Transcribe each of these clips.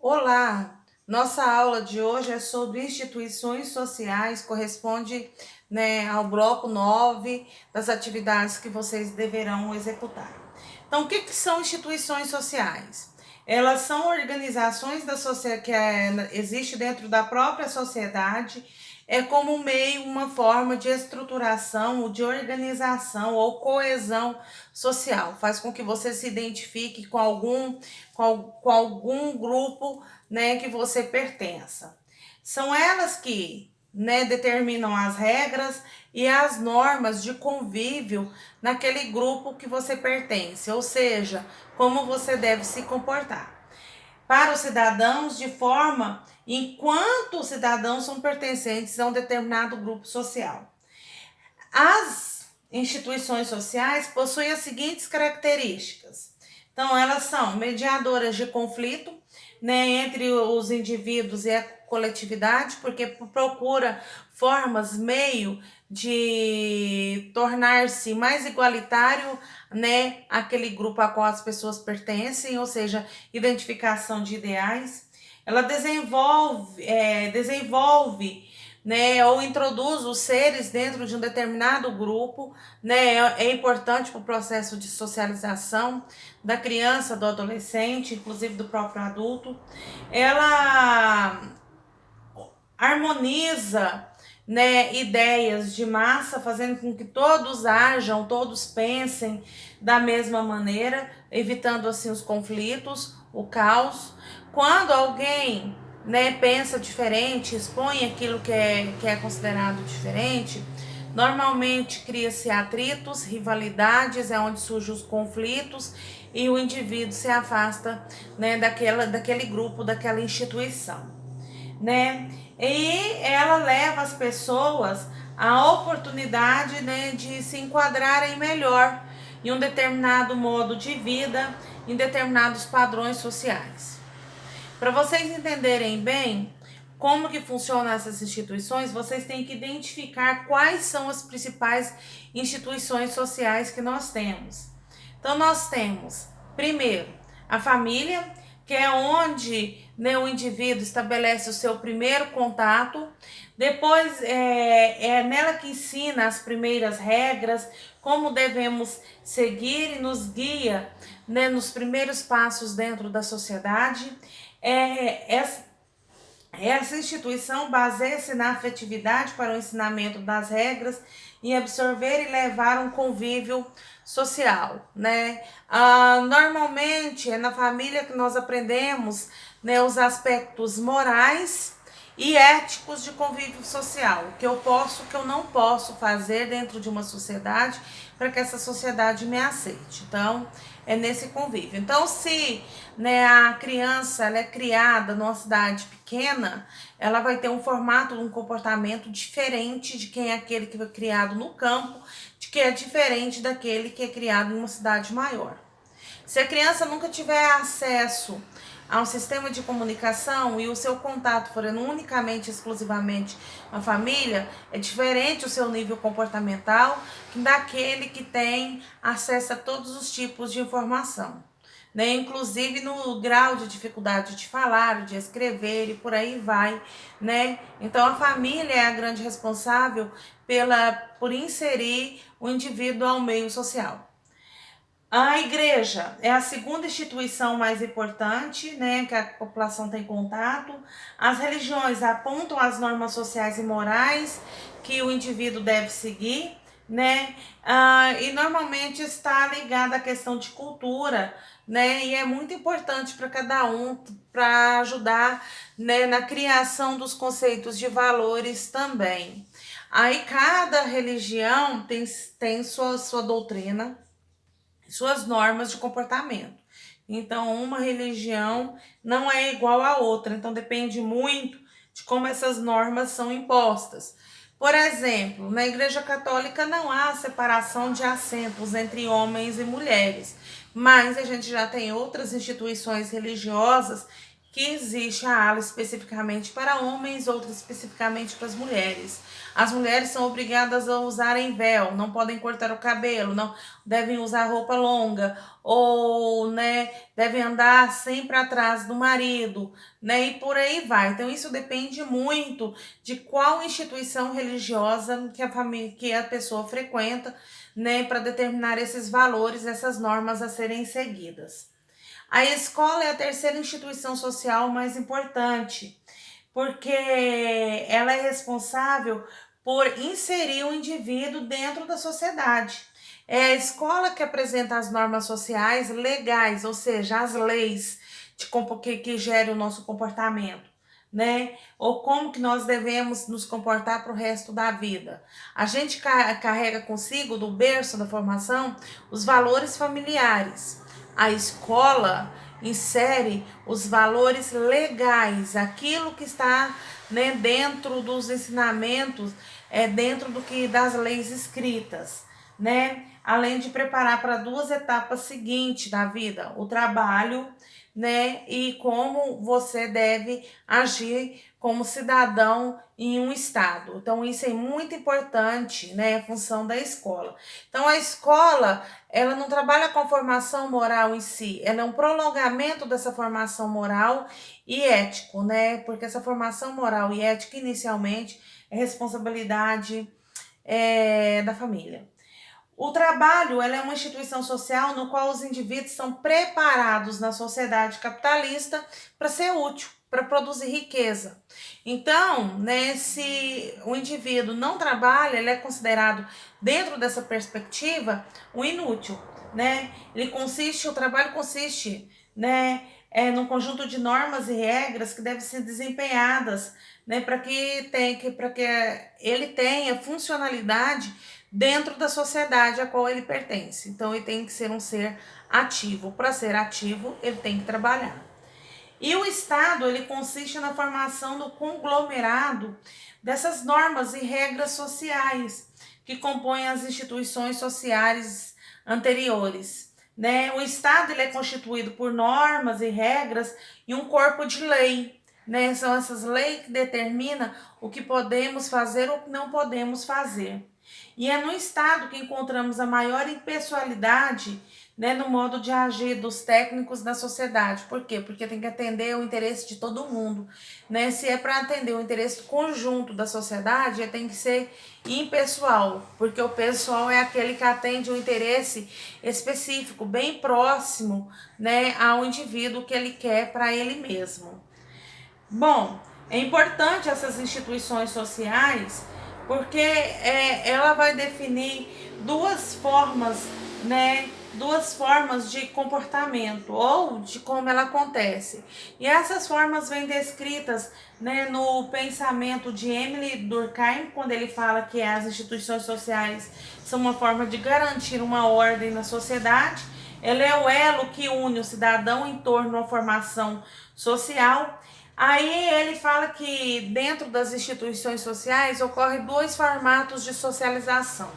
Olá! Nossa aula de hoje é sobre instituições sociais, corresponde, ao bloco 9 das atividades que vocês deverão executar. Então, o que são instituições sociais? Elas são organizações da sociedade existe dentro da própria sociedade, é como um meio, uma forma de estruturação, de organização ou coesão social. Faz com que você se identifique com algum grupo, que você pertença. São elas que, determinam as regras e as normas de convívio naquele grupo que você pertence, ou seja, como você deve se comportar para os cidadãos, de forma enquanto os cidadãos são pertencentes a um determinado grupo social. As instituições sociais possuem as seguintes características. Então, elas são mediadoras de conflito, entre os indivíduos e a coletividade, porque procura meio de tornar-se mais igualitário, aquele grupo a qual as pessoas pertencem, ou seja, identificação de ideais. Ela desenvolve, ou introduz os seres dentro de um determinado grupo, é importante para o processo de socialização da criança, do adolescente, inclusive do próprio adulto. Ela harmoniza, ideias de massa, fazendo com que todos ajam, todos pensem da mesma maneira, evitando assim os conflitos, o caos. Quando alguém, pensa diferente, expõe aquilo que é considerado diferente, normalmente cria-se atritos, rivalidades, é onde surgem os conflitos e o indivíduo se afasta, daquele grupo, daquela instituição, E ela leva as pessoas à oportunidade, de se enquadrarem melhor em um determinado modo de vida, em determinados padrões sociais. Para vocês entenderem bem como que funcionam essas instituições, vocês têm que identificar quais são as principais instituições sociais que nós temos. Então, nós temos, primeiro, a família, que é onde, o indivíduo estabelece o seu primeiro contato. Depois, é nela que ensina as primeiras regras, como devemos seguir e nos guia, nos primeiros passos dentro da sociedade. Essa instituição baseia-se na afetividade para o ensinamento das regras e absorver e levar um convívio social, normalmente é na família que nós aprendemos, os aspectos morais e éticos de convívio social, o que eu posso, o que eu não posso fazer dentro de uma sociedade para que essa sociedade me aceite. Então, é nesse convívio. Então, se, a criança ela é criada numa cidade pequena, ela vai ter um formato, um comportamento diferente de quem é aquele que foi criado no campo, de que é diferente daquele que é criado em uma cidade maior. Se a criança nunca tiver acesso a um sistema de comunicação e o seu contato for unicamente, exclusivamente a família, é diferente o seu nível comportamental daquele que tem acesso a todos os tipos de informação, inclusive no grau de dificuldade de falar, de escrever e por aí vai, Então a família é a grande responsável por inserir o indivíduo ao meio social. A igreja é a segunda instituição mais importante, que a população tem contato. As religiões apontam as normas sociais e morais que o indivíduo deve seguir, e normalmente está ligada à questão de cultura, e é muito importante para cada um, para ajudar, na criação dos conceitos de valores também. Aí cada religião tem sua doutrina, suas normas de comportamento. Então, uma religião não é igual à outra, então depende muito de como essas normas são impostas. Por exemplo, na Igreja Católica não há separação de assentos entre homens e mulheres, mas a gente já tem outras instituições religiosas que existe a ala especificamente para homens, outra especificamente para as mulheres. As mulheres são obrigadas a usarem véu, não podem cortar o cabelo, não devem usar roupa longa, ou, né, devem andar sempre atrás do marido, né, e por aí vai. Então isso depende muito de qual instituição religiosa que a família, que a pessoa frequenta, né, para determinar esses valores, essas normas a serem seguidas. A escola é a terceira instituição social mais importante, porque ela é responsável por inserir o indivíduo dentro da sociedade. É a escola que apresenta as normas sociais legais, ou seja, as leis que gerem o nosso comportamento, né? Ou como que nós devemos nos comportar para o resto da vida. A gente carrega consigo, do berço da formação, os valores familiares. A escola insere os valores legais, aquilo que está, né, dentro dos ensinamentos, dentro do que das leis escritas, né? Além de preparar para duas etapas seguintes da vida, o trabalho, né, e como você deve agir como cidadão em um estado. Então isso é muito importante, né, a função da escola. Então a escola, ela não trabalha com a formação moral em si, ela é um prolongamento dessa formação moral e ético, né? Porque essa formação moral e ética inicialmente é responsabilidade da família. O trabalho, ela é uma instituição social no qual os indivíduos são preparados na sociedade capitalista para ser útil, para produzir riqueza. Então, né, se o indivíduo não trabalha, ele é considerado, dentro dessa perspectiva, um inútil, né? O trabalho consiste, né, num conjunto de normas e regras que devem ser desempenhadas, né, para que ele tenha funcionalidade dentro da sociedade a qual ele pertence. Então ele tem que ser um ser ativo. Para ser ativo, ele tem que trabalhar. E o Estado, ele consiste na formação do conglomerado dessas normas e regras sociais que compõem as instituições sociais anteriores, né? O Estado, ele é constituído por normas e regras e um corpo de lei, né? São essas leis que determinam o que podemos fazer ou o que não podemos fazer. E é no Estado que encontramos a maior impessoalidade, né, no modo de agir dos técnicos da sociedade. Por quê? Porque tem que atender o interesse de todo mundo, né? Se é para atender o interesse conjunto da sociedade, tem que ser impessoal, porque o pessoal é aquele que atende o interesse específico, bem próximo, né, ao indivíduo que ele quer para ele mesmo. Bom, é importante essas instituições sociais porque ela vai definir duas formas, né? Duas formas de comportamento ou de como ela acontece. E essas formas vêm descritas, né, no pensamento de Emile Durkheim, quando ele fala que as instituições sociais são uma forma de garantir uma ordem na sociedade. Ela é o elo que une o cidadão em torno à formação social. Aí ele fala que dentro das instituições sociais ocorrem dois formatos de socialização: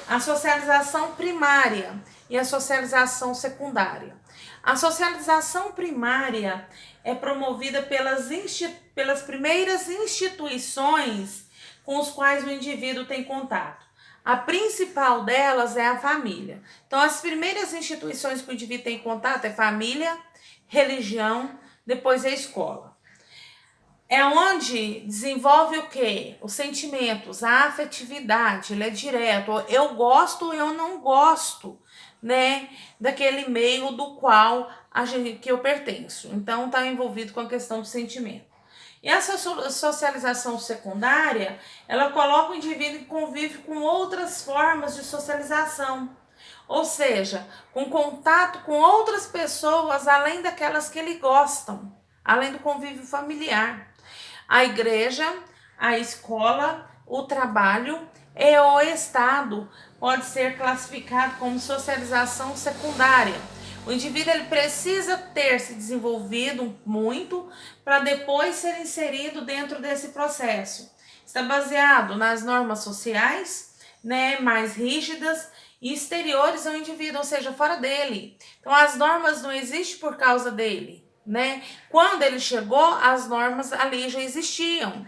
a socialização primária e a socialização secundária. A socialização primária é promovida pelas primeiras instituições com os quais o indivíduo tem contato. A principal delas é a família. Então, as primeiras instituições que o indivíduo tem contato é família, religião, depois é a escola. É onde desenvolve o quê? Os sentimentos, a afetividade, ele é direto. Eu gosto, eu não gosto, né, daquele meio do qual que eu pertenço. Então, está envolvido com a questão do sentimento. E essa socialização secundária, ela coloca o indivíduo em convívio com outras formas de socialização. Ou seja, com contato com outras pessoas, além daquelas que ele gostam, além do convívio familiar. A igreja, a escola, o trabalho e o Estado pode ser classificado como socialização secundária. O indivíduo ele precisa ter se desenvolvido muito para depois ser inserido dentro desse processo. Está baseado nas normas sociais, né, mais rígidas e exteriores ao indivíduo, ou seja, fora dele. Então as normas não existem por causa dele. né? Quando ele chegou, as normas ali já existiam.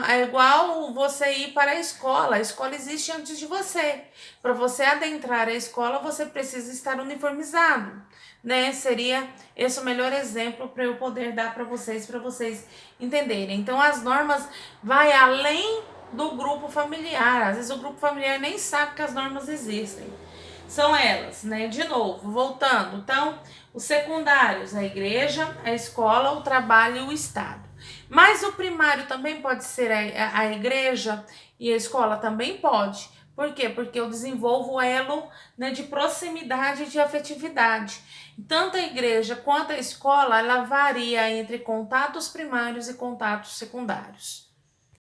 É igual você ir para a escola existe antes de você. Para você adentrar a escola, você precisa estar uniformizado, né? Seria esse o melhor exemplo para eu poder dar para vocês entenderem. Então, as normas vai além do grupo familiar. Às vezes o grupo familiar nem sabe que as normas existem. São elas, né? De novo, voltando. Então, os secundários, a igreja, a escola, o trabalho e o Estado. Mas o primário também pode ser a igreja e a escola também pode. Por quê? Porque eu desenvolvo o elo, né, de proximidade e de afetividade. Tanto a igreja quanto a escola, ela varia entre contatos primários e contatos secundários.